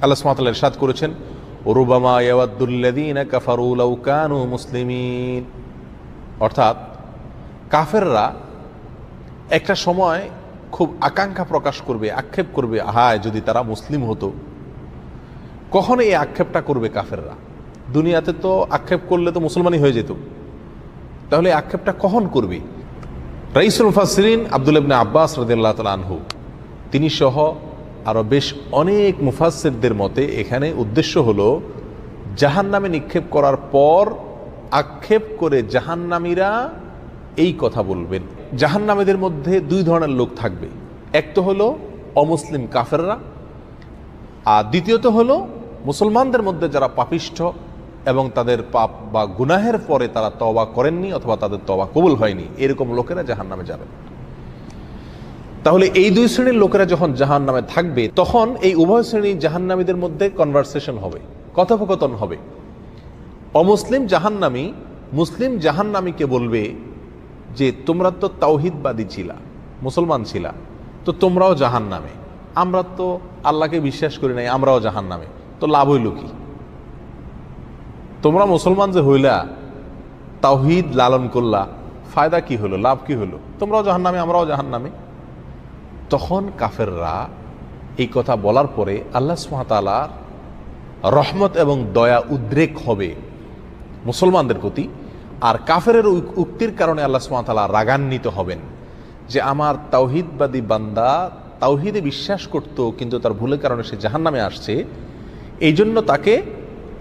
আল্লাহ সুবহানাহু ওয়া তাআলা ইরশাদ করেছেন, রুবামা ইয়াওয়াদ্দুল্লাযীনা কাফারু লাউ কানু মুসলিমিন। অর্থাৎ কাফেররা একটা সময় খুব আকাঙ্ক্ষা প্রকাশ করবে, আক্ষেপ করবে, হায় যদি তারা মুসলিম হতো। কখন এই আক্ষেপটা করবে কাফেররা? দুনিয়াতে তো আক্ষেপ করলে তো মুসলমানই হয়ে যেত, তাহলে আক্ষেপটা কখন করবে? রাইসুল মুফাসসিরিন আব্দুল্লাহ ইবনে আব্বাস রাদিয়াল্লাহু তাআলা আনহু তিনি সহ আরো বেশ অনেক মুফাসসিরদের মতে এখানে উদ্দেশ্য হলো জাহান্নামে নিক্ষেপ করার পর আক্ষেপ করে জাহান্নামীরা এই কথা বলবেন। জাহান্নামীদের মধ্যে দুই ধরনের লোক থাকবে, এক তো হলো অমুসলিম কাফেররা, আর দ্বিতীয়ত হলো মুসলমানদের মধ্যে যারা পাপিষ্ঠ এবং তাদের পাপ বা গুনাহের পরে তারা তওবা করেননি অথবা তাদের তওবা কবুল হয়নি, এরকম লোকেরা জাহান্নামে যাবেন। তাহলে এই দুই শ্রেণীর লোকেরা যখন জাহান্নামে থাকবে, তখন এই উভয় শ্রেণী জাহান্নামীদের মধ্যে কনভারসেশন হবে, কথোপকথন হবে। অমুসলিম জাহান্নামী মুসলিম জাহান্নামীকে বলবে যে তোমরা তো তাওহীদবাদী ছিলা, মুসলমান ছিলা, তো তোমরাও জাহান্নামে। আমরা তো আল্লাহকে বিশ্বাস করি নাই, আমরাও জাহান্নামে, তো লাভ হইল কি? তোমরা মুসলমান যে হইলা, তাওহীদ লালন করলা, ফায়দা কি হলো, লাভ কি হলো? তোমরাও জাহান্নামে, আমরাও জাহান্নামে। তখন কাফেররা এই কথা বলার পরে আল্লাহ সুবহানাহু ওয়া তাআলার রহমত এবং দয়া উদ্রেক হবে মুসলমানদের প্রতি, আর কাফেরের উক্তির কারণে আল্লাহ সুবহানাহু ওয়া তাআলা রাগান্বিত হবেন যে আমার তাওহীদবাদী বান্দা তাওহীদে বিশ্বাস করত কিন্তু তার ভুলের কারণে সে জাহান্নামে আসছে, এই জন্য তাকে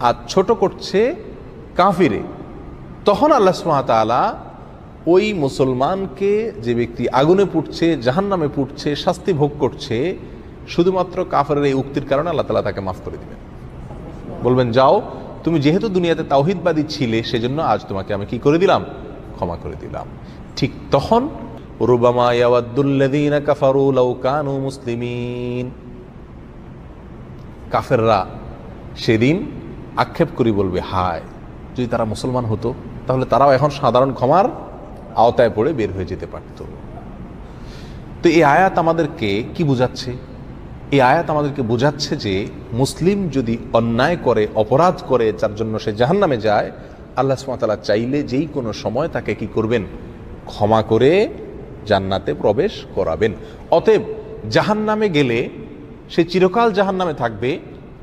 আজ ছোট করছে কাফিরে। তখন আল্লাহ সুবহানাহু ওয়া তাআলা ওই মুসলমানকে, যে ব্যক্তি আগুনে পুড়ছে, জাহান্নামে পুড়ছে, শাস্তি ভোগ করছে, শুধুমাত্র কাফেরের এই উক্তির কারণে আল্লাহ তাআলা তাকে মাফ করে দিবেন। বলবেন, যাও, তুমি যেহেতু দুনিয়াতে তাওহীদবাদী ছিলে সেজন্য আজ তোমাকে আমি কি করে দিলাম, ক্ষমা করে দিলাম। ঠিক তখন রুবামা ইয়াওয়াদ্দুল্লাযীনা কাফারু লাউ কানু মুসলিমিন, কাফেররা সেদিন আক্ষেপ করে বলবে, হায় যদি তারা মুসলমান হতো, তাহলে তারাও এখন সাধারণ ক্ষমার আওতায় পড়ে বের হয়ে যেতে পারত। তো এই আয়াত আমাদেরকে কি বোঝাচ্ছে? এই আয়াত আমাদেরকে বোঝাচ্ছে যে মুসলিম যদি অন্যায় করে, অপরাধ করে, যার জন্য সে জাহান্নামে যায়, আল্লাহ সুবহানাহু ওয়া তাআলা চাইলে যেই কোনো সময় তাকে কি করবেন, ক্ষমা করে জান্নাতে প্রবেশ করাবেন। অতএব জাহান্নামে গেলে সে চিরকাল জাহান্নামে থাকবে,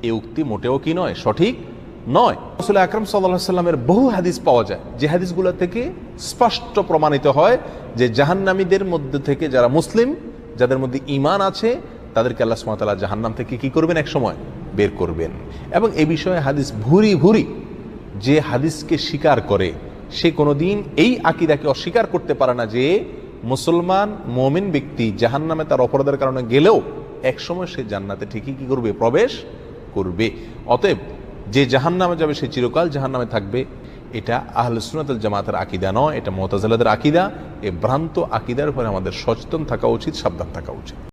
এই উক্তি মোটেও কি নয়, সঠিক নয়। রাসূল আকরাম সাল্লাল্লাহু আলাইহি ওয়াসাল্লামের বহু হাদিস পাওয়া যায়, যে হাদিসগুলো থেকে স্পষ্ট প্রমাণিত হয় যে জাহান্নামীদের মধ্যে থেকে যারা মুসলিম, যাদের মধ্যে ঈমান আছে, তাদেরকে আল্লাহ সুবহানাহু ওয়া তাআলা জাহান্নাম থেকে কি করবেন, এক সময় বের করবেন। এবং এই বিষয়ে হাদিস ভুরি ভুরি। যে হাদিসকে স্বীকার করে সে কোনোদিন এই আকীদাকে অস্বীকার করতে পারে না যে মুসলমান মুমিন ব্যক্তি জাহান্নামে তার অপরাধের কারণে গেলেও এক সময় সে জান্নাতে ঠিকই কি করবে, প্রবেশ করবে। অতএব যে জাহান্নামে যাবে সে চিরকাল জাহান্নামে থাকবে, এটা আহলে সুন্নাত ওয়াল জামাতের আকীদা নয়, এটা মুতাজিলাদের আকীদা। এই ভ্রান্ত আকীদার উপরে আমাদের সচেতন থাকা উচিত, সাবধান থাকা উচিত।